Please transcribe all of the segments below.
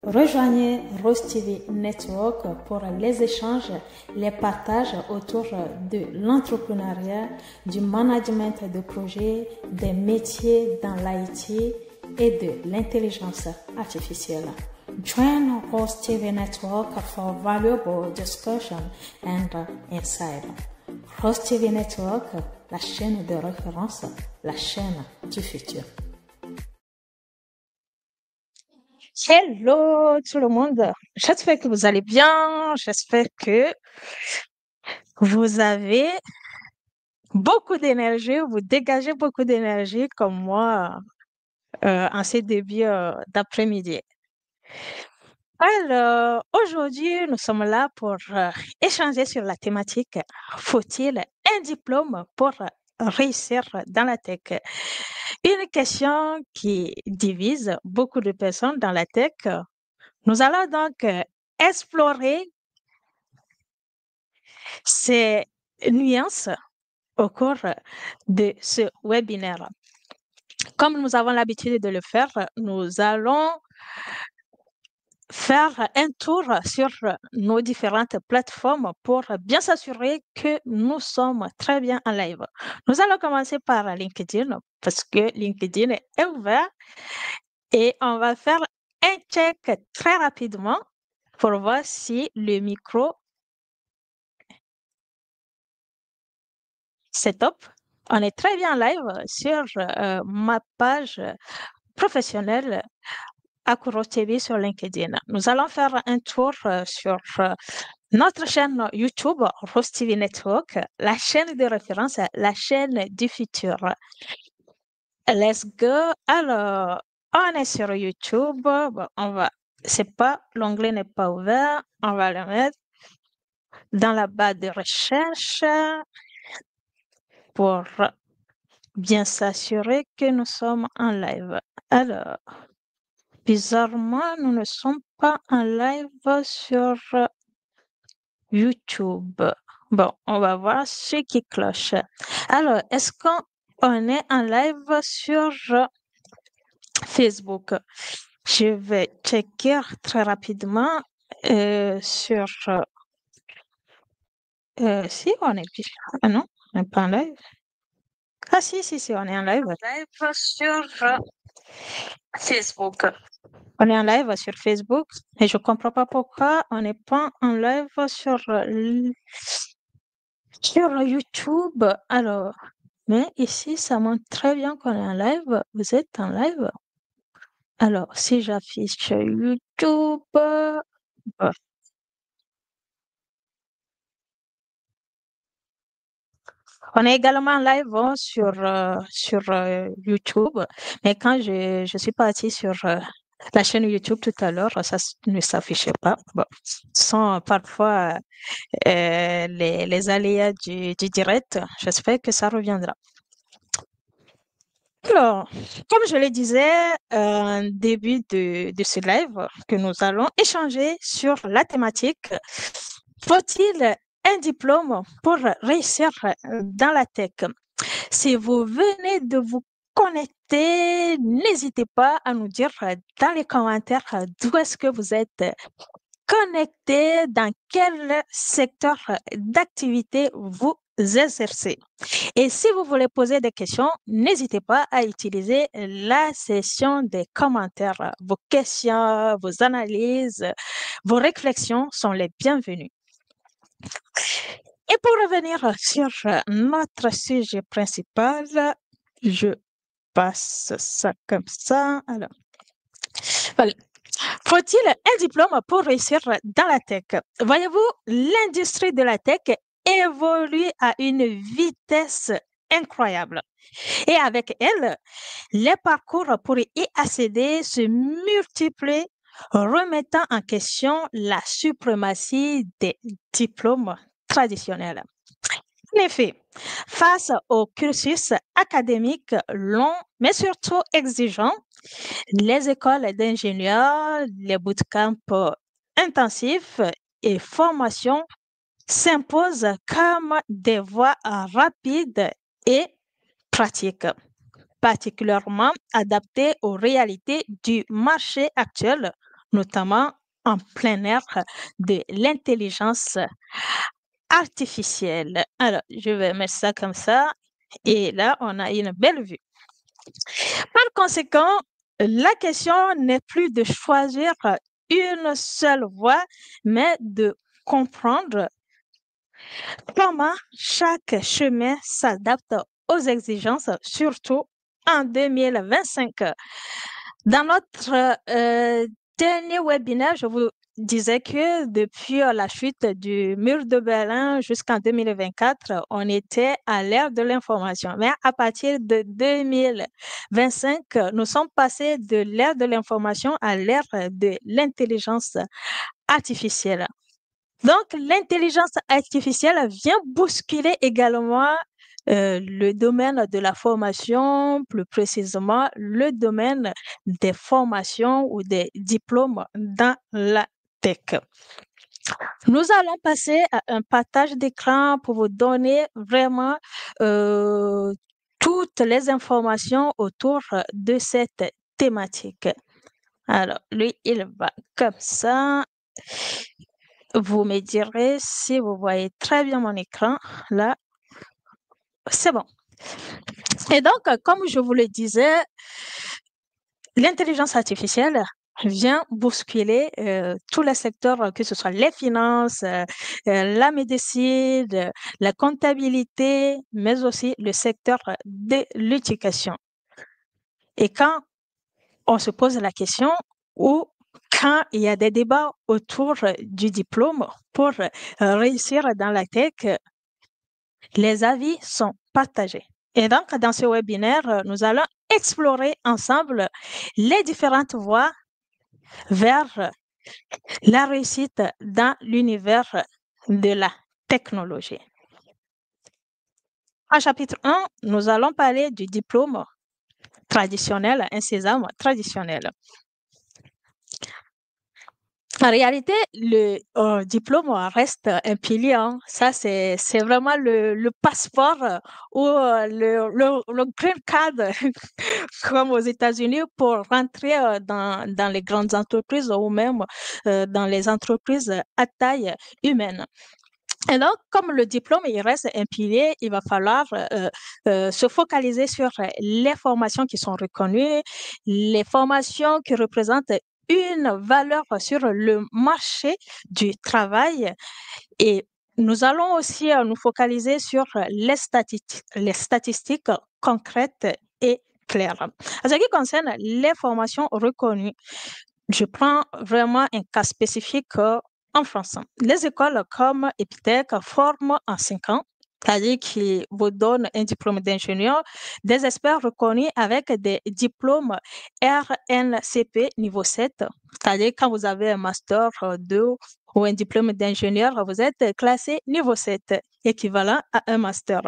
Rejoignez Rose TV Network pour les échanges, les partages autour de l'entrepreneuriat, du management de projet, des métiers dans l'IT et de l'intelligence artificielle. Join Rose TV Network for valuable discussion and insight. Rose TV Network, la chaîne de référence, la chaîne du futur. Hello tout le monde, j'espère que vous allez bien, j'espère que vous avez beaucoup d'énergie, vous dégagez beaucoup d'énergie comme moi en ces débuts d'après-midi. Alors, aujourd'hui, nous sommes là pour échanger sur la thématique faut-il un diplôme pour réussir dans la tech? Une question qui divise beaucoup de personnes dans la tech. Nous allons donc explorer ces nuances au cours de ce webinaire. Comme nous avons l'habitude de le faire, nous allons faire un tour sur nos différentes plateformes pour bien s'assurer que nous sommes très bien en live. Nous allons commencer par LinkedIn parce que LinkedIn est ouvert et on va faire un check très rapidement pour voir si le micro c'est top. On est très bien live sur ma page professionnelle Akuro TV sur LinkedIn. Nous allons faire un tour sur notre chaîne YouTube Rose TV Network, la chaîne de référence, la chaîne du futur. Let's go. Alors, on est sur YouTube. Bon, l'onglet n'est pas ouvert. On va le mettre dans la barre de recherche pour bien s'assurer que nous sommes en live. Alors, bizarrement, nous ne sommes pas en live sur YouTube. Bon, on va voir ce qui cloche. Alors, est-ce qu'on est en live sur Facebook? Je vais checker très rapidement sur... si on est... Ah non, on n'est pas en live. Ah si, on est en live. Live sur Facebook. On est en live sur Facebook et je comprends pas pourquoi on n'est pas en live sur YouTube. Alors, mais ici, ça montre très bien qu'on est en live. Vous êtes en live. Alors, si j'affiche YouTube, on est également en live sur YouTube, mais quand je suis partie sur la chaîne YouTube tout à l'heure, ça ne s'affichait pas. Bon, ce sont parfois les aléas du direct. J'espère que ça reviendra. Alors, comme je le disais en début de ce live, que nous allons échanger sur la thématique faut-il un diplôme pour réussir dans la tech? Si vous venez de vous connecter, n'hésitez pas à nous dire dans les commentaires d'où est-ce que vous êtes connecté, dans quel secteur d'activité vous exercez. Et si vous voulez poser des questions, n'hésitez pas à utiliser la section des commentaires. Vos questions, vos analyses, vos réflexions sont les bienvenues. Et pour revenir sur notre sujet principal, je passe ça comme ça. Alors, voilà. Faut-il un diplôme pour réussir dans la tech? Voyez-vous, l'industrie de la tech évolue à une vitesse incroyable. Et avec elle, les parcours pour y accéder se multiplient, remettant en question la suprématie des diplômes traditionnels. En effet, face au cursus académique long, mais surtout exigeant, les écoles d'ingénieurs, les bootcamps intensifs et formations s'imposent comme des voies rapides et pratiques, particulièrement adaptées aux réalités du marché actuel, notamment en plein air de l'intelligence artificielle. Alors, je vais mettre ça comme ça. Et là, on a une belle vue. Par conséquent, la question n'est plus de choisir une seule voie, mais de comprendre comment chaque chemin s'adapte aux exigences, surtout en 2025. Dans notre dernier webinaire, je vous disais que depuis la chute du mur de Berlin jusqu'en 2024, on était à l'ère de l'information. Mais à partir de 2025, nous sommes passés de l'ère de l'information à l'ère de l'intelligence artificielle. Donc, l'intelligence artificielle vient bousculer également le domaine de la formation, plus précisément le domaine des formations ou des diplômes dans la tech. Nous allons passer à un partage d'écran pour vous donner vraiment toutes les informations autour de cette thématique. Alors, lui, il va comme ça. Vous me direz si vous voyez très bien mon écran. Là, c'est bon. Et donc, comme je vous le disais, l'intelligence artificielle vient bousculer tous les secteurs, que ce soit les finances, la médecine, la comptabilité, mais aussi le secteur de l'éducation. Et quand on se pose la question, ou quand il y a des débats autour du diplôme pour réussir dans la tech, les avis sont partagés. Et donc, dans ce webinaire, nous allons explorer ensemble les différentes voies vers la réussite dans l'univers de la technologie. En chapitre 1, nous allons parler du diplôme traditionnel, un sésame traditionnel. En réalité, le diplôme reste un pilier. Hein. Ça, c'est vraiment le passeport ou le green card, comme aux États-Unis, pour rentrer dans les grandes entreprises ou même dans les entreprises à taille humaine. Et donc, comme le diplôme, il reste un pilier, il va falloir se focaliser sur les formations qui sont reconnues, les formations qui représentent une valeur sur le marché du travail. Et nous allons aussi nous focaliser sur les statistiques concrètes et claires. En ce qui concerne les formations reconnues, je prends vraiment un cas spécifique en France. Les écoles comme Epitech forment en 5 ans, c'est-à-dire qu'ils vous donnent un diplôme d'ingénieur, des experts reconnus avec des diplômes RNCP niveau 7, c'est-à-dire quand vous avez un master 2 ou un diplôme d'ingénieur, vous êtes classé niveau 7, équivalent à un master.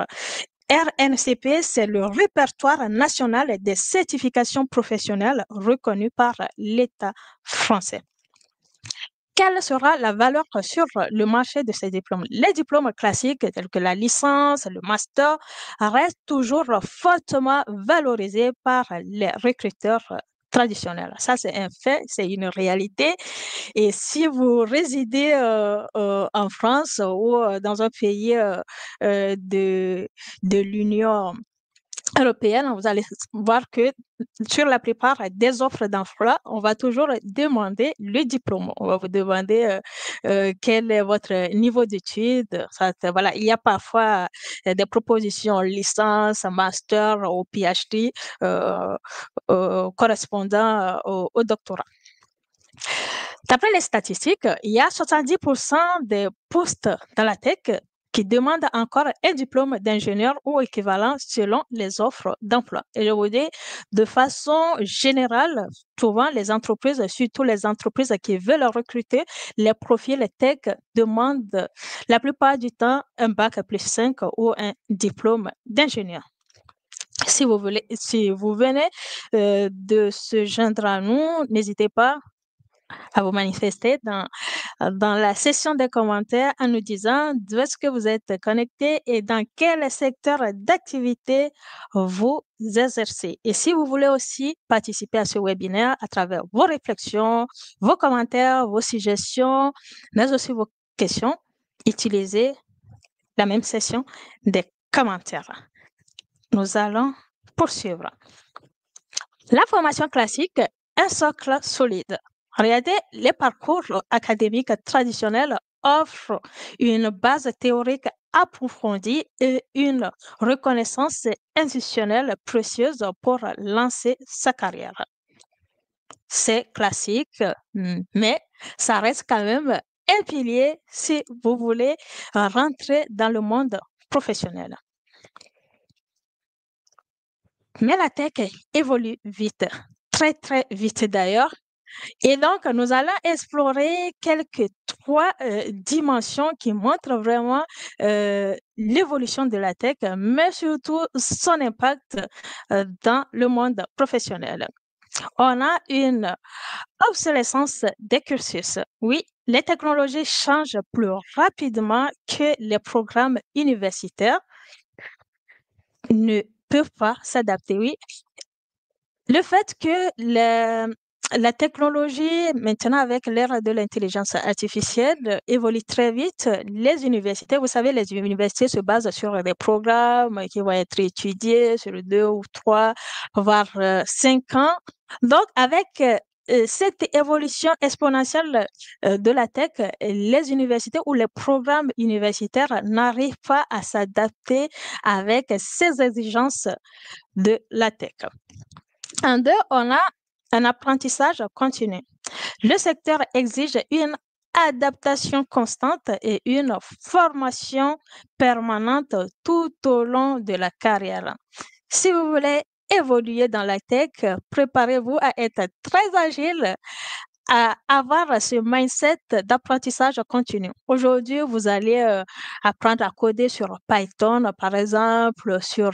RNCP, c'est le répertoire national des certifications professionnelles reconnues par l'État français. Quelle sera la valeur sur le marché de ces diplômes? Les diplômes classiques tels que la licence, le master restent toujours fortement valorisés par les recruteurs traditionnels. Ça, c'est un fait, c'est une réalité. Et si vous résidez en France ou dans un pays de l'Union européenne, vous allez voir que sur la plupart des offres d'emploi, on va toujours demander le diplôme. On va vous demander quel est votre niveau d'études. Voilà, il y a parfois des propositions licence, master ou PhD correspondant au doctorat. D'après les statistiques, il y a 70% des postes dans la tech qui demandent encore un diplôme d'ingénieur ou équivalent selon les offres d'emploi. Et je vous dis, de façon générale, souvent les entreprises, surtout les entreprises qui veulent recruter, les profils tech demandent la plupart du temps un bac plus 5 ou un diplôme d'ingénieur. Si vous venez de se joindre à nous, n'hésitez pas à vous manifester dans dans la section des commentaires en nous disant d'où est-ce que vous êtes connecté et dans quel secteur d'activité vous exercez. Et si vous voulez aussi participer à ce webinaire à travers vos réflexions, vos commentaires, vos suggestions, mais aussi vos questions, utilisez la même session des commentaires. Nous allons poursuivre. La formation classique, un socle solide. Regardez, les parcours académiques traditionnels offrent une base théorique approfondie et une reconnaissance institutionnelle précieuse pour lancer sa carrière. C'est classique, mais ça reste quand même un pilier si vous voulez rentrer dans le monde professionnel. Mais la tech évolue vite, très, très vite d'ailleurs. Et donc, nous allons explorer trois dimensions qui montrent vraiment l'évolution de la tech, mais surtout son impact dans le monde professionnel. On a une obsolescence des cursus. Oui, les technologies changent plus rapidement que les programmes universitaires ne peuvent pas s'adapter. Oui, le fait que la technologie, maintenant avec l'ère de l'intelligence artificielle, évolue très vite, les universités, vous savez, les universités se basent sur des programmes qui vont être étudiés sur 2 ou 3, voire 5 ans. Donc, avec cette évolution exponentielle de la tech, les universités ou les programmes universitaires n'arrivent pas à s'adapter avec ces exigences de la tech. En deux, on a un apprentissage continu. Le secteur exige une adaptation constante et une formation permanente tout au long de la carrière. Si vous voulez évoluer dans la tech, préparez-vous à être très agile, à avoir ce mindset d'apprentissage continu. Aujourd'hui, vous allez apprendre à coder sur Python, par exemple, sur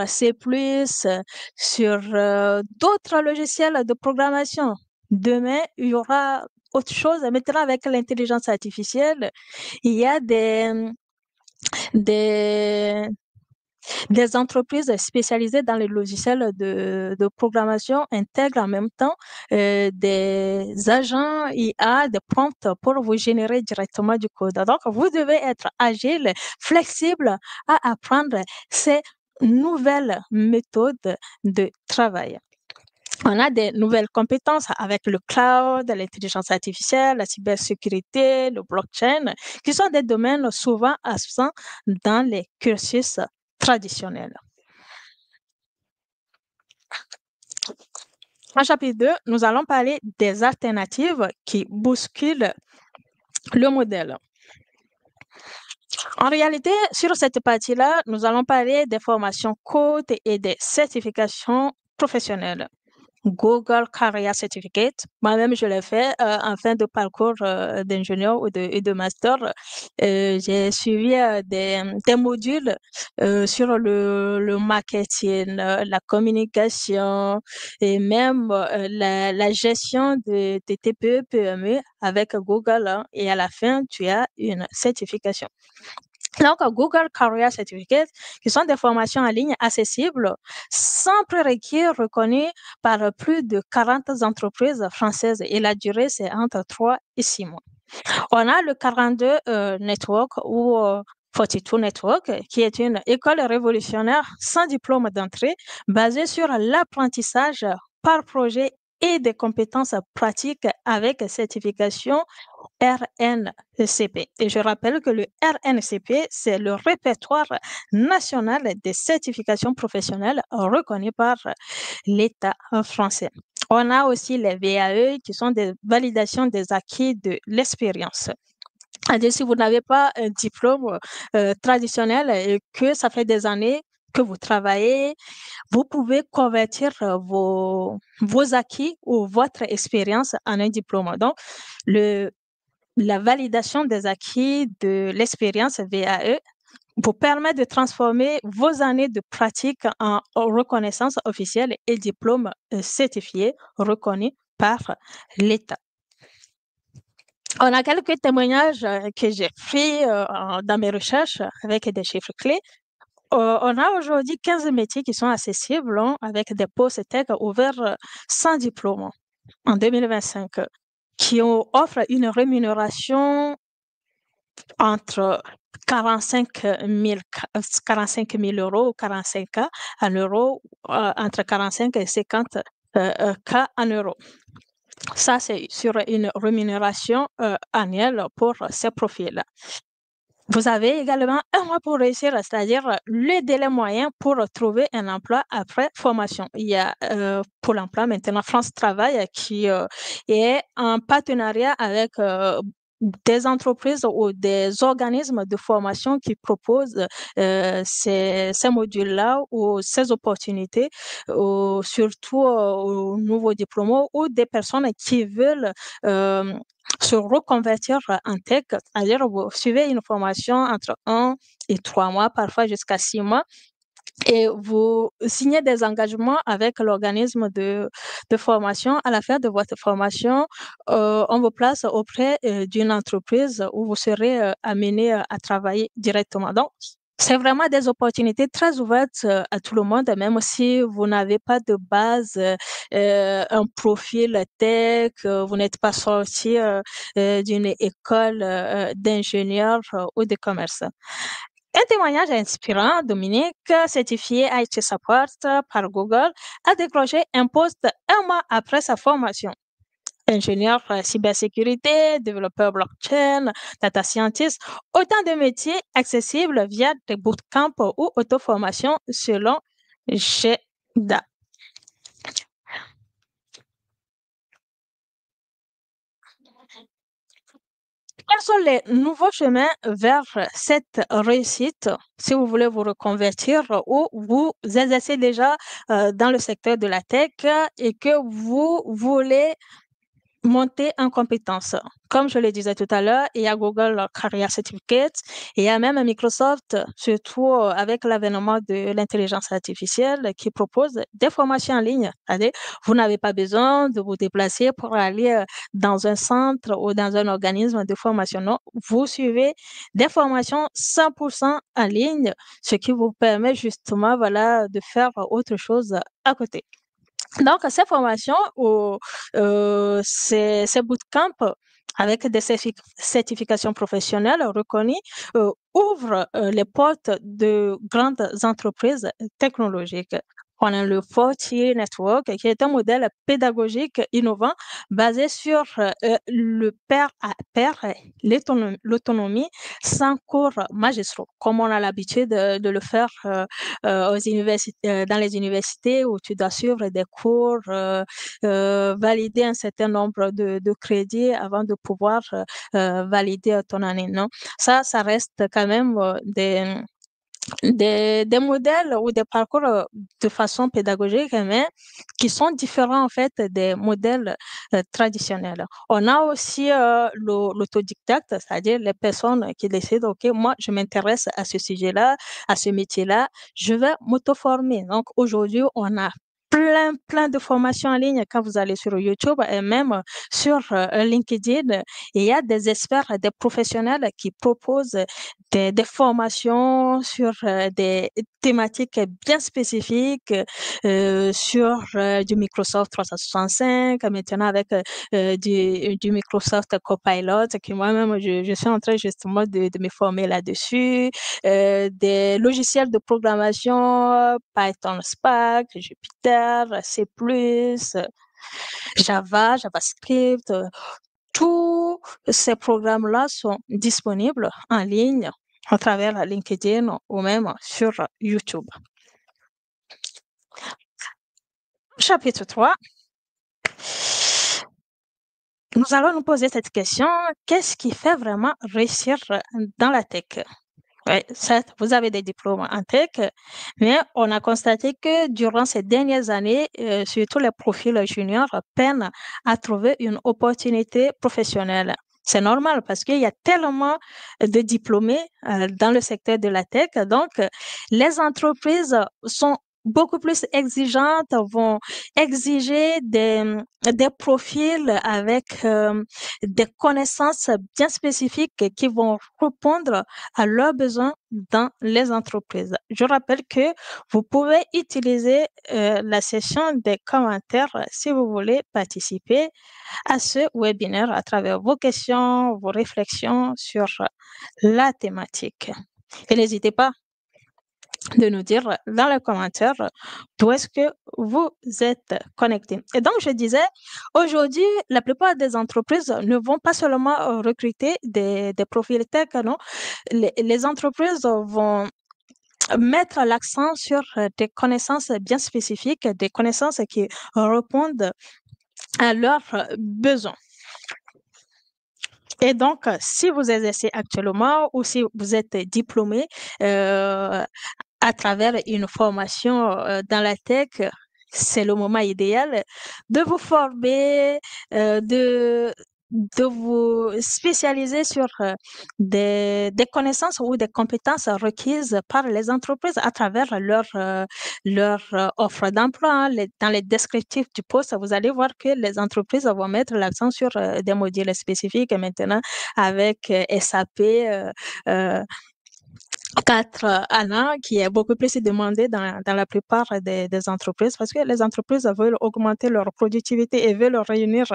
C++, sur d'autres logiciels de programmation. Demain, il y aura autre chose. Maintenant, avec l'intelligence artificielle, il y a des, des entreprises spécialisées dans les logiciels de programmation intègrent en même temps des agents IA, des prompts pour vous générer directement du code. Donc, vous devez être agile, flexible à apprendre ces nouvelles méthodes de travail. On a des nouvelles compétences avec le cloud, l'intelligence artificielle, la cybersécurité, le blockchain, qui sont des domaines souvent absents dans les cursus traditionnels. En chapitre 2, nous allons parler des alternatives qui bousculent le modèle. En réalité, sur cette partie-là, nous allons parler des formations courtes et des certifications professionnelles. Google Career Certificate. Moi-même, je l'ai fait en fin de parcours d'ingénieur et de master. J'ai suivi des modules sur le marketing, la communication et même la gestion des TPE, PME avec Google. Et à la fin, tu as une certification. Donc, Google Career Certificate, qui sont des formations en ligne accessibles, sans prérequis reconnus par plus de 40 entreprises françaises et la durée, c'est entre 3 et 6 mois. On a le 42 Network ou 42 Network, qui est une école révolutionnaire sans diplôme d'entrée, basée sur l'apprentissage par projet et des compétences pratiques avec certification RNCP. Et je rappelle que le RNCP, c'est le répertoire national des certifications professionnelles reconnues par l'État français. On a aussi les VAE qui sont des validations des acquis de l'expérience. C'est-à-dire, si vous n'avez pas un diplôme traditionnel et que ça fait des années que vous travaillez, vous pouvez convertir vos acquis ou votre expérience en un diplôme. Donc, la validation des acquis de l'expérience VAE vous permet de transformer vos années de pratique en reconnaissance officielle et diplôme certifié reconnu par l'État. On a quelques témoignages que j'ai pris dans mes recherches avec des chiffres clés. On a aujourd'hui 15 métiers qui sont accessibles avec des postes tech ouverts sans diplôme en 2025 offrent une rémunération entre 45 000 euros, 45 K en euros, entre 45 et 50 K en euros. Ça, c'est sur une rémunération annuelle pour ces profils. Vous avez également un mois pour réussir, c'est-à-dire le délai moyen pour trouver un emploi après formation. Il y a Pôle emploi maintenant, France Travail, qui est en partenariat avec des entreprises ou des organismes de formation qui proposent ces modules-là ou ces opportunités, surtout aux nouveaux diplômés ou des personnes qui veulent se reconvertir en tech, c'est-à-dire vous suivez une formation entre 1 et 3 mois, parfois jusqu'à 6 mois, et vous signez des engagements avec l'organisme de formation. À la fin de votre formation, on vous place auprès d'une entreprise où vous serez amené à travailler directement. Donc, c'est vraiment des opportunités très ouvertes à tout le monde, même si vous n'avez pas de base, un profil tech, vous n'êtes pas sorti d'une école d'ingénieur ou de commerce. Un témoignage inspirant, Dominique, certifié IT Support par Google, a décroché un poste un mois après sa formation. Ingénieur cybersécurité, développeur blockchain, data scientist, autant de métiers accessibles via des bootcamps ou auto-formation selon GEDA. Quels sont les nouveaux chemins vers cette réussite si vous voulez vous reconvertir ou vous exercez déjà dans le secteur de la tech et que vous voulez monter en compétences? Comme je le disais tout à l'heure, il y a Google Career Certificate, et il y a même Microsoft, surtout avec l'avènement de l'intelligence artificielle, qui propose des formations en ligne. C'est-à-dire, vous n'avez pas besoin de vous déplacer pour aller dans un centre ou dans un organisme de formation. Non, vous suivez des formations 100% en ligne, ce qui vous permet justement, voilà, de faire autre chose à côté. Donc, ces formations ou ces bootcamps avec des certifications professionnelles reconnues ouvrent les portes de grandes entreprises technologiques. On a le Fortier Network, qui est un modèle pédagogique innovant basé sur le pair à pair, l'autonomie sans cours magistraux, comme on a l'habitude de le faire dans les universités où tu dois suivre des cours, valider un certain nombre de crédits avant de pouvoir valider ton année. Non, ça reste quand même des modèles ou des parcours de façon pédagogique, mais qui sont différents en fait des modèles traditionnels. On a aussi l'autodidacte, c'est-à-dire les personnes qui décident, OK, moi, je m'intéresse à ce sujet-là, à ce métier-là, je vais m'auto-former. Donc, aujourd'hui, on a plein de formations en ligne quand vous allez sur YouTube et même sur LinkedIn. Il y a des experts, des professionnels qui proposent des formations sur des thématiques bien spécifiques, sur du Microsoft 365, maintenant avec du Microsoft Copilot, que moi-même, je suis en train justement de me former là-dessus, des logiciels de programmation, Python, Spark, Jupyter, C++, Java, JavaScript, tous ces programmes-là sont disponibles en ligne à travers LinkedIn ou même sur YouTube. Chapitre 3. Nous allons nous poser cette question. Qu'est-ce qui fait vraiment réussir dans la tech? Oui, certes, vous avez des diplômes en tech, mais on a constaté que durant ces dernières années, surtout les profils juniors peinent à trouver une opportunité professionnelle. C'est normal parce qu'il y a tellement de diplômés dans le secteur de la tech. Donc, les entreprises sont beaucoup plus exigeantes, vont exiger des profils avec des connaissances bien spécifiques qui vont répondre à leurs besoins dans les entreprises. Je rappelle que vous pouvez utiliser la session des commentaires si vous voulez participer à ce webinaire à travers vos questions, vos réflexions sur la thématique. Et n'hésitez pas de nous dire dans les commentaires d'où est-ce que vous êtes connectés. Et donc, je disais, aujourd'hui, la plupart des entreprises ne vont pas seulement recruter des profils tech, non? Les entreprises vont mettre l'accent sur des connaissances bien spécifiques, des connaissances qui répondent à leurs besoins. Et donc, si vous exercez actuellement ou si vous êtes diplômé à travers une formation dans la tech, c'est le moment idéal de vous former, de vous spécialiser sur des connaissances ou des compétences requises par les entreprises à travers leur offre d'emploi. Hein. Dans les descriptifs du poste, vous allez voir que les entreprises vont mettre l'accent sur des modules spécifiques maintenant avec SAP. 4 ans, qui est beaucoup plus demandé dans la plupart des entreprises parce que les entreprises veulent augmenter leur productivité et veulent réunir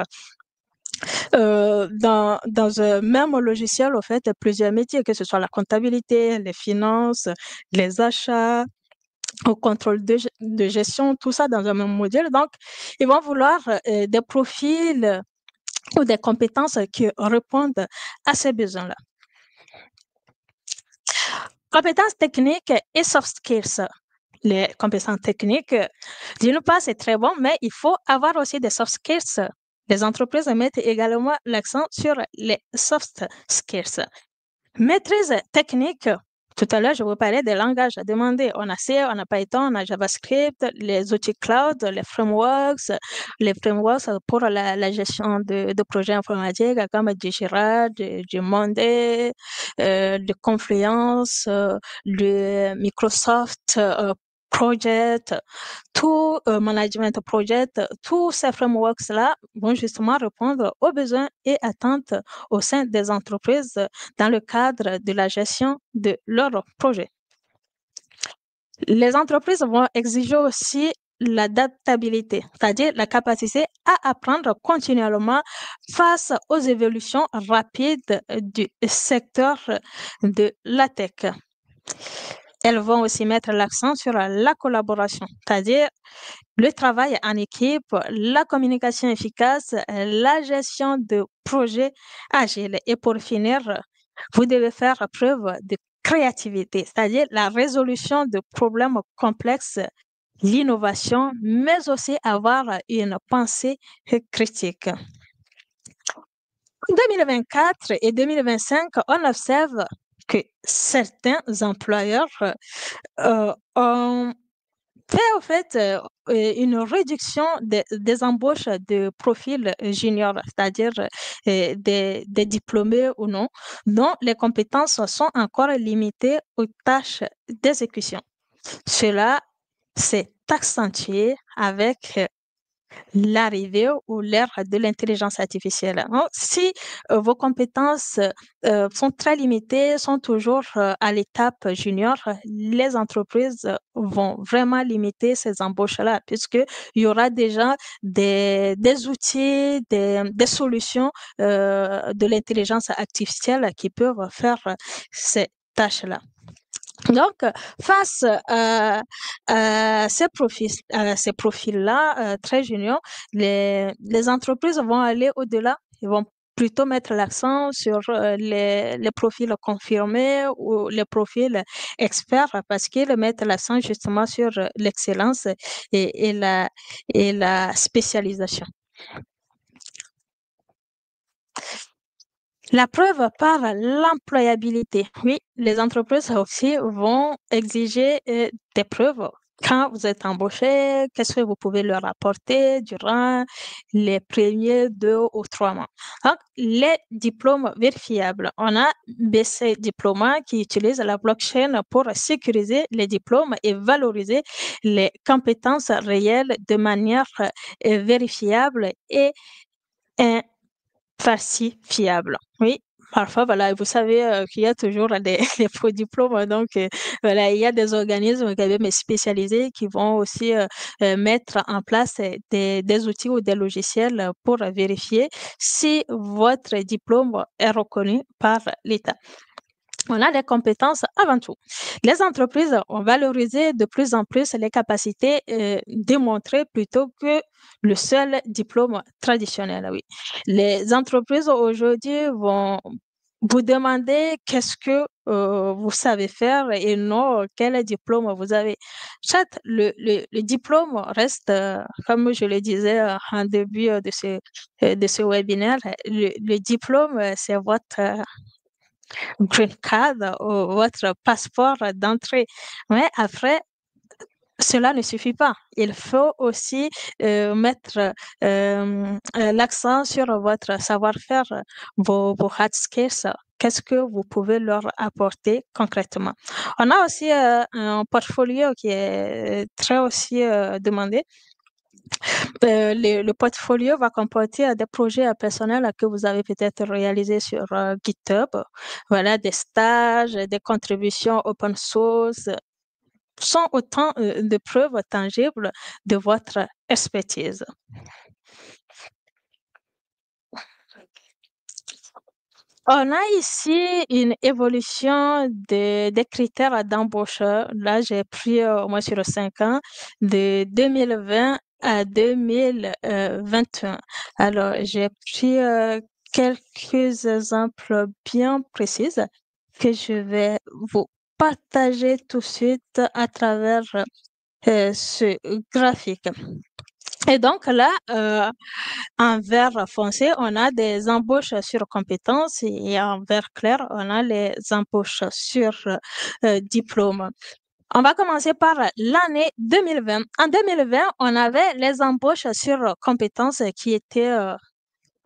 dans un même logiciel, au fait, plusieurs métiers, que ce soit la comptabilité, les finances, les achats, au contrôle de gestion, tout ça dans un même module. Donc, ils vont vouloir des profils ou des compétences qui répondent à ces besoins-là. Compétences techniques et soft skills. Les compétences techniques, d'une part, c'est très bon, mais il faut avoir aussi des soft skills. Les entreprises mettent également l'accent sur les soft skills. Maîtrise technique. Tout à l'heure, je vous parlais des langages demandés. On a C, on a Python, on a JavaScript, les outils cloud, les frameworks pour la gestion de projets informatiques comme du Jira, du Monday, de Confluence, le Microsoft Project, tout management project, tous ces frameworks-là vont justement répondre aux besoins et attentes au sein des entreprises dans le cadre de la gestion de leurs projets. Les entreprises vont exiger aussi l'adaptabilité, c'est-à-dire la capacité à apprendre continuellement face aux évolutions rapides du secteur de la tech. Elles vont aussi mettre l'accent sur la collaboration, c'est-à-dire le travail en équipe, la communication efficace, la gestion de projets agiles. Et pour finir, vous devez faire preuve de créativité, c'est-à-dire la résolution de problèmes complexes, l'innovation, mais aussi avoir une pensée critique. En 2024 et 2025, on observe que certains employeurs ont fait en fait une réduction des embauches de profils juniors, c'est-à-dire des diplômés ou non, dont les compétences sont encore limitées aux tâches d'exécution. Cela s'est accentué avec l'arrivée ou l'ère de l'intelligence artificielle. Donc, si vos compétences sont très limitées, sont toujours à l'étape junior, les entreprises vont vraiment limiter ces embauches-là, puisqu'il y aura déjà des outils, des solutions de l'intelligence artificielle qui peuvent faire ces tâches-là. Donc, face à ces profils-là très juniors, les entreprises vont aller au-delà. Ils vont plutôt mettre l'accent sur les profils confirmés ou les profils experts parce qu'ils mettent l'accent justement sur l'excellence et la spécialisation. La preuve par l'employabilité. Oui, les entreprises aussi vont exiger des preuves quand vous êtes embauché, qu'est-ce que vous pouvez leur apporter durant les premiers 2 ou 3 mois. Donc, les diplômes vérifiables. On a BC Diploma qui utilise la blockchain pour sécuriser les diplômes et valoriser les compétences réelles de manière vérifiable et falsifiable. Oui, parfois, voilà, vous savez qu'il y a toujours des faux diplômes. Donc, voilà, il y a des organismes quand même spécialisés qui vont aussi mettre en place des outils ou des logiciels pour vérifier si votre diplôme est reconnu par l'État. On a les compétences avant tout. Les entreprises ont valorisé de plus en plus les capacités démontrées plutôt que le seul diplôme traditionnel. Oui. Les entreprises aujourd'hui vont vous demander qu'est-ce que vous savez faire et non quel diplôme vous avez. Certes, le diplôme reste, comme je le disais en début de ce webinaire, le diplôme, c'est votre green card ou votre passeport d'entrée. Mais après, cela ne suffit pas. Il faut aussi mettre l'accent sur votre savoir-faire, vos hard skills. Qu'est-ce que vous pouvez leur apporter concrètement? On a aussi un portfolio qui est très aussi demandé. Le portfolio va comporter des projets personnels que vous avez peut-être réalisés sur GitHub. Voilà, des stages, des contributions open source sont autant de preuves tangibles de votre expertise. On a ici une évolution des critères d'embauche. Là, j'ai pris au moins sur 5 ans, de 2020 à 2021. Alors, j'ai pris quelques exemples bien précis que je vais vous partager tout de suite à travers ce graphique. Et donc là, en vert foncé, on a des embauches sur compétences et en vert clair, on a les embauches sur diplôme. On va commencer par l'année 2020. En 2020, on avait les embauches sur compétences qui étaient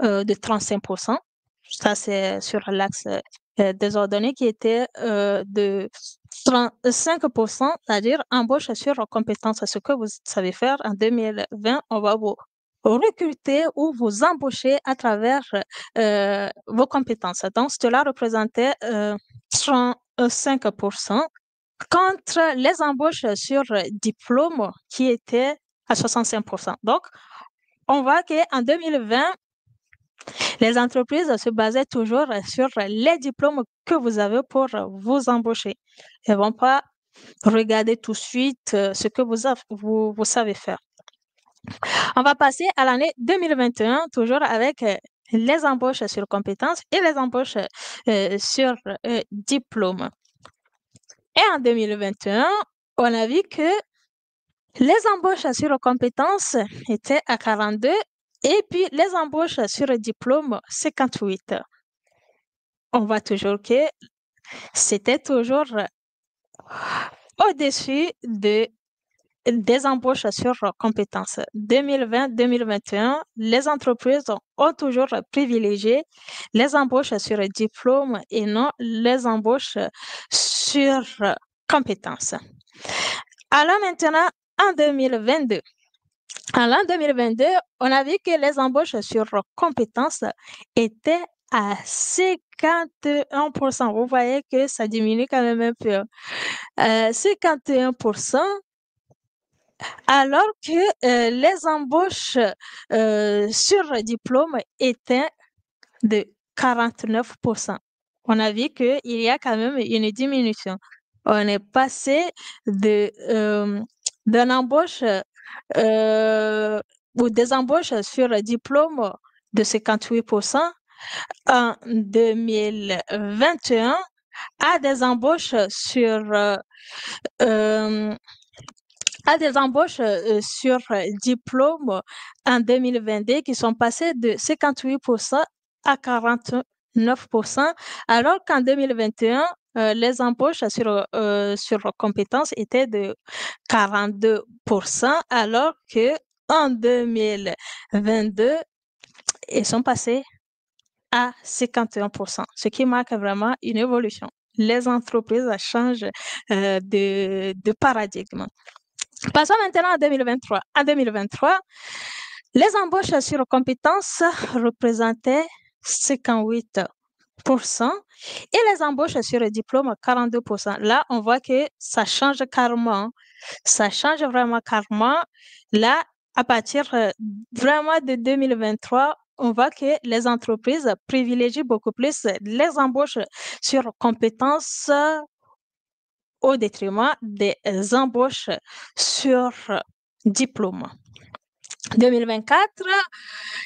de 35%. Ça, c'est sur l'axe des ordonnées qui était de 35%, c'est-à-dire embauche sur compétences. Ce que vous savez faire en 2020, on va vous recruter ou vous embaucher à travers vos compétences. Donc, cela représentait 35% contre les embauches sur diplôme qui étaient à 65%. Donc, on voit qu'en 2020, les entreprises se basaient toujours sur les diplômes que vous avez pour vous embaucher. Elles ne vont pas regarder tout de suite ce que vous savez faire. On va passer à l'année 2021, toujours avec les embauches sur compétences et les embauches sur diplôme. Et en 2021, on a vu que les embauches sur compétences étaient à 42 et puis les embauches sur diplôme 58. On voit toujours que c'était toujours au-dessus des embauches sur compétences. 2020-2021, les entreprises ont toujours privilégié les embauches sur diplôme et non les embauches sur compétences. Alors maintenant, en 2022, on a vu que les embauches sur compétences étaient à 51%. Vous voyez que ça diminue quand même un peu. 51%, alors que les embauches sur diplôme étaient de 49%. On a vu qu'il y a quand même une diminution. On est passé d'une embauche ou des embauches sur diplôme de 58% en 2021 à des embauches sur diplôme en 2022 qui sont passées de 58% à 49%, alors qu'en 2021, les embauches sur compétences étaient de 42%, alors que en 2022, ils sont passés à 51%, ce qui marque vraiment une évolution. Les entreprises changent de paradigme. Passons maintenant à 2023. En 2023, les embauches sur compétences représentaient 58% et les embauches sur diplôme 42%. Là, on voit que ça change carrément. Ça change vraiment carrément. Là, à partir vraiment de 2023, on voit que les entreprises privilégient beaucoup plus les embauches sur compétences au détriment des embauches sur diplôme. 2024,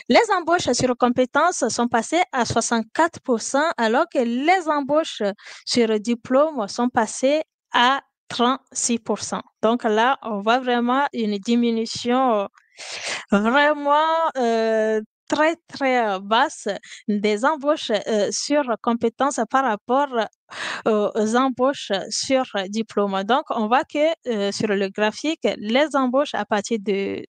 les embauches sur compétences sont passées à 64%, alors que les embauches sur diplôme sont passées à 36%. Donc là, on voit vraiment une diminution vraiment très, très basse des embauches sur compétences par rapport aux embauches sur diplôme. Donc, on voit que sur le graphique, les embauches à partir de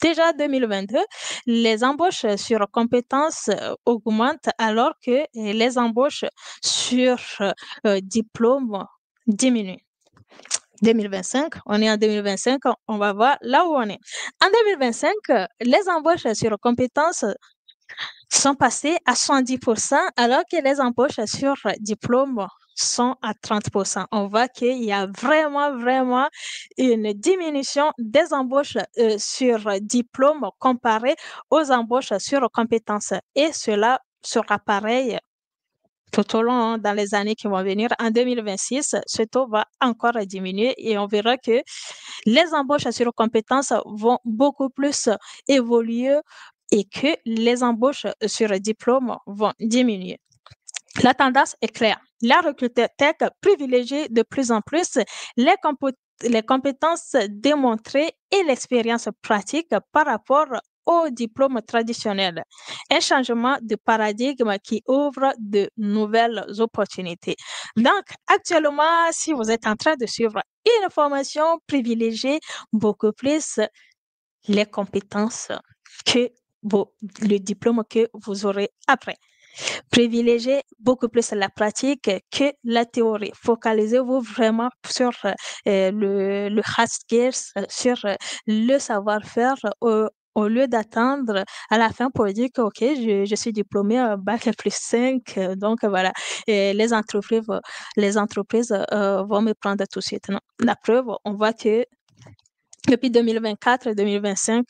déjà 2022, les embauches sur compétences augmentent alors que les embauches sur diplôme diminuent. 2025, on est en 2025, on va voir là où on est. En 2025, les embauches sur compétences sont passées à 70%, alors que les embauches sur diplôme sont à 30%. On voit qu'il y a vraiment, vraiment une diminution des embauches sur diplôme comparé aux embauches sur compétences. Et cela sera pareil tout au long dans les années qui vont venir. En 2026, ce taux va encore diminuer et on verra que les embauches sur compétences vont beaucoup plus évoluer et que les embauches sur diplôme vont diminuer. La tendance est claire. La recruteur tech privilégie de plus en plus les, les compétences démontrées et l'expérience pratique par rapport au diplôme traditionnel. Un changement de paradigme qui ouvre de nouvelles opportunités. Donc, actuellement, si vous êtes en train de suivre une formation, privilégiez beaucoup plus les compétences que le diplôme que vous aurez après. Privilégiez beaucoup plus la pratique que la théorie. Focalisez-vous vraiment sur le hard skills, sur le savoir-faire au lieu d'attendre à la fin pour dire que, OK, je suis diplômée bac plus 5, donc voilà, et les entreprises vont me prendre tout de suite. Non. La preuve, on voit que depuis 2024 et 2025,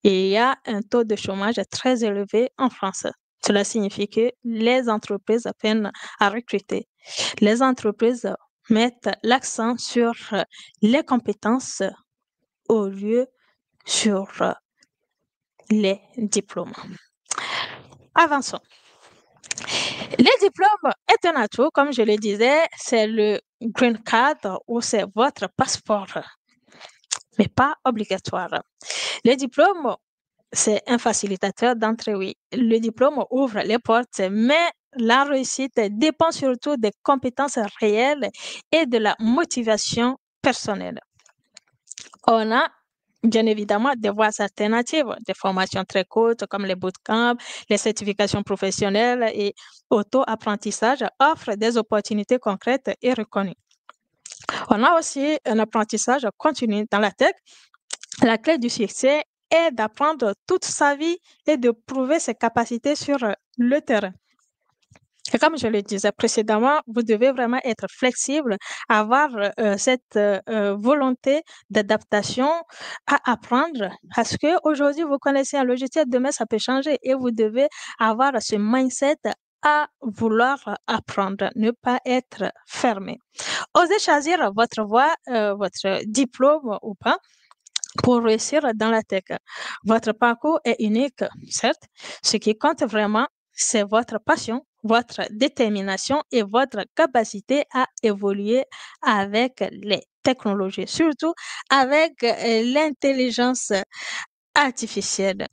il y a un taux de chômage très élevé en France. Cela signifie que les entreprises peinent à recruter. Les entreprises mettent l'accent sur les compétences au lieu sur les diplômes. Avançons. Les diplômes est un atout, comme je le disais, c'est le green card ou c'est votre passeport, mais pas obligatoire. Le diplôme, c'est un facilitateur d'entrée, oui. Le diplôme ouvre les portes, mais la réussite dépend surtout des compétences réelles et de la motivation personnelle. On a bien évidemment des voies alternatives, des formations très courtes comme les bootcamps, les certifications professionnelles et auto-apprentissage offrent des opportunités concrètes et reconnues. On a aussi un apprentissage continu dans la tech. La clé du succès est d'apprendre toute sa vie et de prouver ses capacités sur le terrain. Et comme je le disais précédemment, vous devez vraiment être flexible, avoir cette volonté d'adaptation à apprendre parce qu'aujourd'hui, vous connaissez un logiciel, demain, ça peut changer et vous devez avoir ce mindset à vouloir apprendre, ne pas être fermé. Osez choisir votre voie, votre diplôme ou pas pour réussir dans la tech. Votre parcours est unique, certes. Ce qui compte vraiment, c'est votre passion, votre détermination et votre capacité à évoluer avec les technologies, surtout avec l'intelligence artificielle.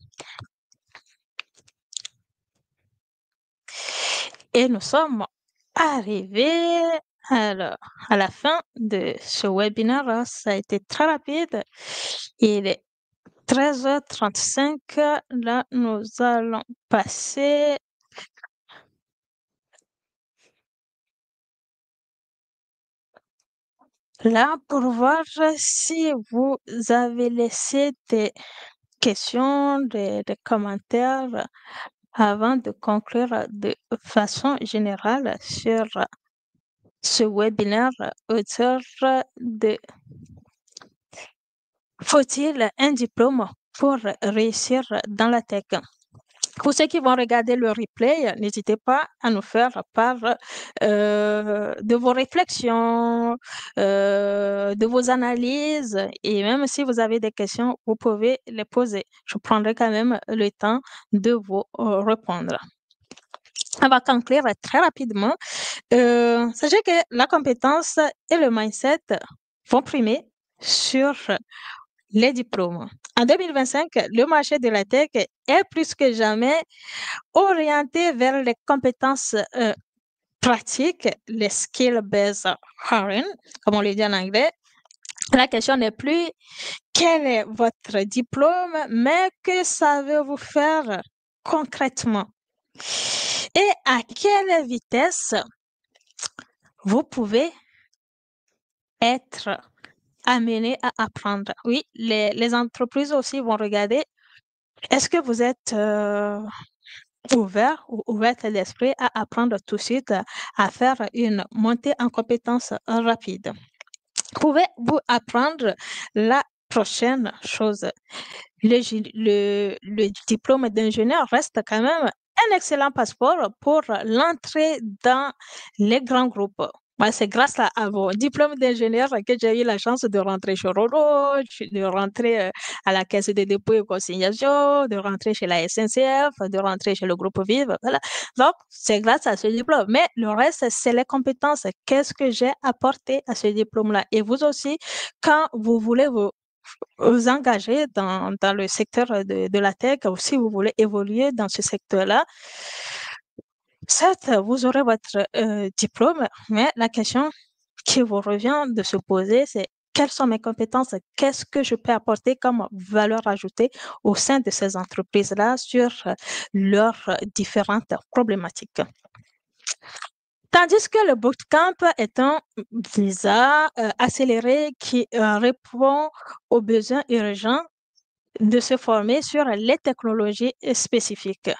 Et nous sommes arrivés Alors, à la fin de ce webinaire, ça a été très rapide. Il est 13h35. Là, nous allons passer là pour voir si vous avez laissé des questions, des commentaires avant de conclure de façon générale sur ce webinaire autour de faut-il un diplôme pour réussir dans la tech? Pour ceux qui vont regarder le replay, n'hésitez pas à nous faire part de vos réflexions, de vos analyses et même si vous avez des questions, vous pouvez les poser. Je prendrai quand même le temps de vous répondre. On va conclure très rapidement. Sachez que la compétence et le mindset vont primer sur les diplômes. En 2025, le marché de la tech est plus que jamais orienté vers les compétences pratiques, les skill-based hiring, comme on le dit en anglais. La question n'est plus quel est votre diplôme, mais que savez-vous faire concrètement? Et à quelle vitesse vous pouvez être amené à apprendre? Oui, les entreprises aussi vont regarder est-ce que vous êtes ouvert ou ouverte d'esprit à apprendre tout de suite, à faire une montée en compétences rapide? Pouvez-vous apprendre la prochaine chose? Le diplôme d'ingénieur reste quand même un excellent passeport pour l'entrée dans les grands groupes. Moi, c'est grâce à vos diplômes d'ingénieur que j'ai eu la chance de rentrer chez Roro, de rentrer à la Caisse de dépôt et consignation, de rentrer chez la SNCF, de rentrer chez le groupe Vive. Voilà. Donc, c'est grâce à ce diplôme. Mais le reste, c'est les compétences. Qu'est-ce que j'ai apporté à ce diplôme-là? Et vous aussi, quand vous voulez vous engager dans le secteur de la tech ou si vous voulez évoluer dans ce secteur-là, certes, vous aurez votre diplôme, mais la question qui vous revient de se poser, c'est quelles sont mes compétences? Qu'est-ce que je peux apporter comme valeur ajoutée au sein de ces entreprises-là sur leurs différentes problématiques? Tandis que le bootcamp est un visa accéléré qui répond aux besoins urgents de se former sur les technologies spécifiques.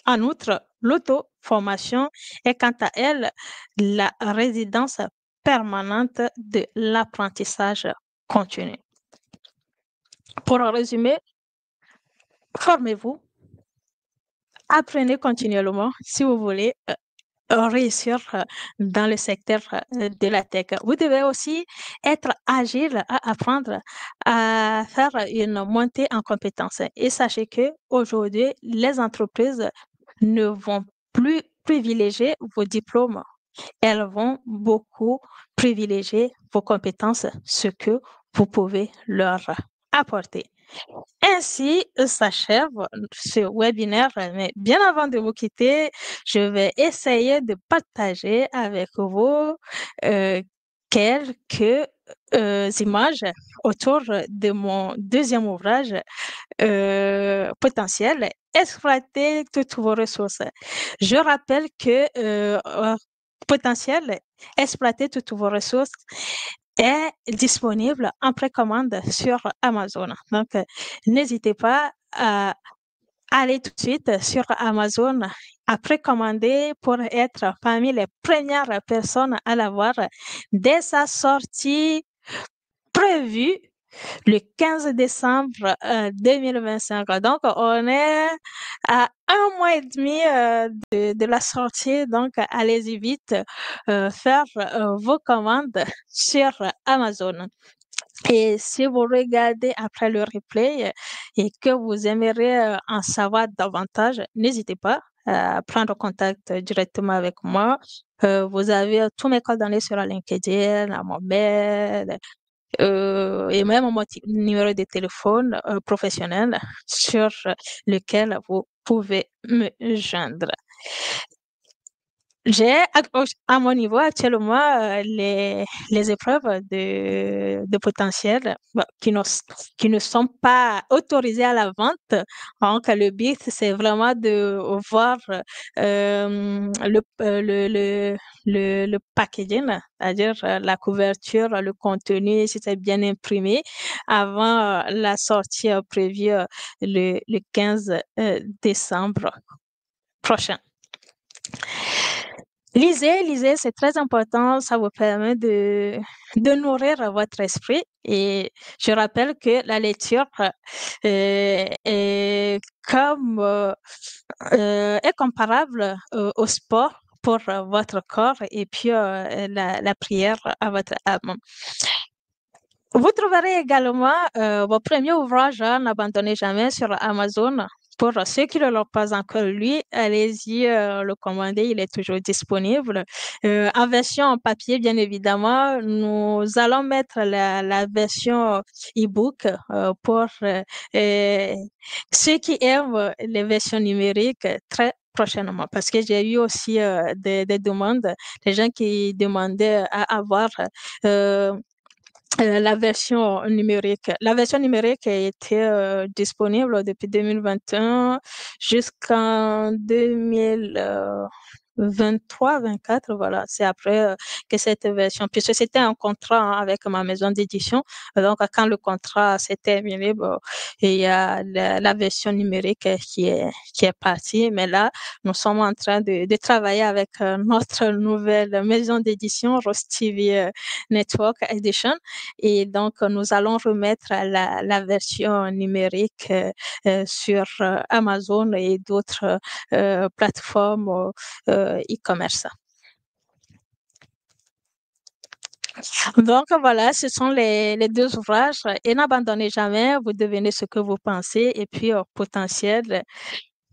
En outre, l'auto-formation est quant à elle la résidence permanente de l'apprentissage continu. Pour en résumer, formez-vous, apprenez continuellement si vous voulez réussir dans le secteur de la tech. Vous devez aussi être agile à apprendre à faire une montée en compétences. Et sachez que aujourd'hui, les entreprises ne vont plus privilégier vos diplômes. Elles vont beaucoup privilégier vos compétences, ce que vous pouvez leur apporter. Ainsi s'achève ce webinaire, mais bien avant de vous quitter, je vais essayer de partager avec vous quelques images autour de mon deuxième ouvrage, Potentiel, exploiter toutes vos ressources. Je rappelle que Potentiel, exploiter toutes vos ressources est disponible en précommande sur Amazon. Donc, n'hésitez pas à aller tout de suite sur Amazon à précommander pour être parmi les premières personnes à l'avoir dès sa sortie prévue le 15 décembre 2025. Donc, on est à un mois et demi de la sortie. Donc, allez-y vite faire vos commandes sur Amazon. Et si vous regardez après le replay et que vous aimeriez en savoir davantage, n'hésitez pas à prendre contact directement avec moi. Vous avez tous mes coordonnées sur LinkedIn, à mon mail, et même mon numéro de téléphone professionnel sur lequel vous pouvez me joindre. J'ai à mon niveau actuellement les épreuves de potentiel qui ne sont pas autorisées à la vente. Donc, le but, c'est vraiment de voir le packaging, c'est-à-dire la couverture, le contenu, si c'est bien imprimé, avant la sortie prévue le 15 décembre prochain. Lisez, c'est très important, ça vous permet de nourrir votre esprit. Et je rappelle que la lecture est comme est comparable au sport pour votre corps et puis la prière à votre âme. Vous trouverez également vos premiers ouvrages, N'abandonnez jamais, sur Amazon. Pour ceux qui ne l'ont pas encore lu, allez-y le commander, il est toujours disponible. En version en papier, bien évidemment, nous allons mettre la version e-book pour ceux qui aiment les versions numériques très prochainement. Parce que j'ai eu aussi des demandes, des gens qui demandaient à avoir la version numérique. La version numérique a été disponible depuis 2021 jusqu'en 2023-24. Voilà, c'est après que cette version, puisque c'était un contrat avec ma maison d'édition. Donc, quand le contrat s'est terminé, bon, il y a la version numérique qui est partie. Mais là, nous sommes en train de travailler avec notre nouvelle maison d'édition, Rose TV Network Edition. Et donc, nous allons remettre la version numérique sur Amazon et d'autres plateformes e-commerce. Donc voilà, ce sont les deux ouvrages. Et n'abandonnez jamais, vous devenez ce que vous pensez. Et puis, au potentiel,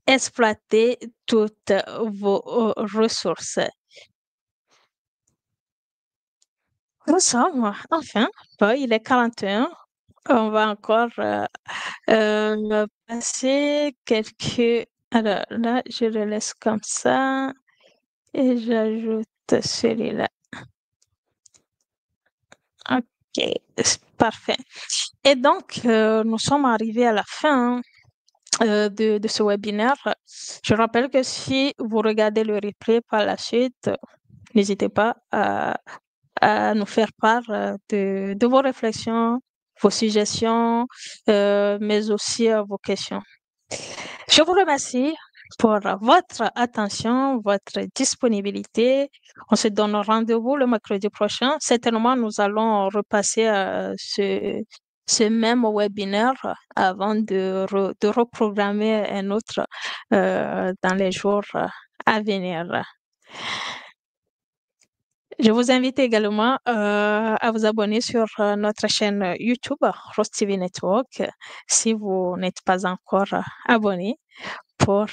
exploitez toutes vos ressources. Nous sommes, enfin, il est 41. On va encore passer quelques... Alors là, je le laisse comme ça et j'ajoute celui-là. Ok, parfait. Et donc, nous sommes arrivés à la fin de ce webinaire. Je rappelle que si vous regardez le replay par la suite, n'hésitez pas à nous faire part de vos réflexions, vos suggestions, mais aussi vos questions. Je vous remercie pour votre attention, votre disponibilité. On se donne rendez-vous le mercredi prochain. Certainement, nous allons repasser ce même webinaire avant de reprogrammer un autre dans les jours à venir. Je vous invite également à vous abonner sur notre chaîne YouTube, Rose TV Network, si vous n'êtes pas encore abonné, pour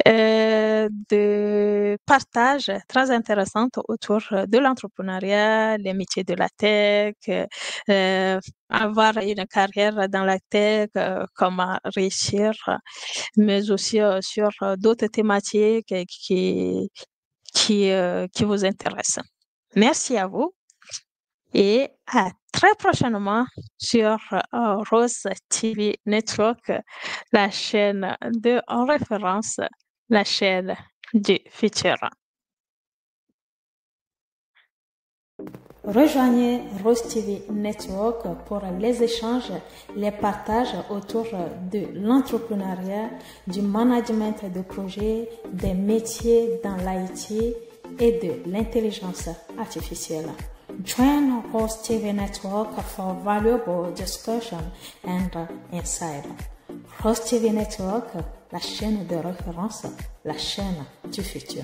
de partage très intéressant autour de l'entrepreneuriat, les métiers de la tech, avoir une carrière dans la tech, comment réussir, mais aussi sur d'autres thématiques qui vous intéressent. Merci à vous et à très prochainement sur Rose TV Network, la chaîne de référence, la chaîne du futur. Rejoignez Rose TV Network pour les échanges, les partages autour de l'entrepreneuriat, du management de projet, des métiers dans l'IT et de l'intelligence artificielle. Join Rose TV Network for valuable discussion and insight. Rose TV Network, la chaîne de référence, la chaîne du futur.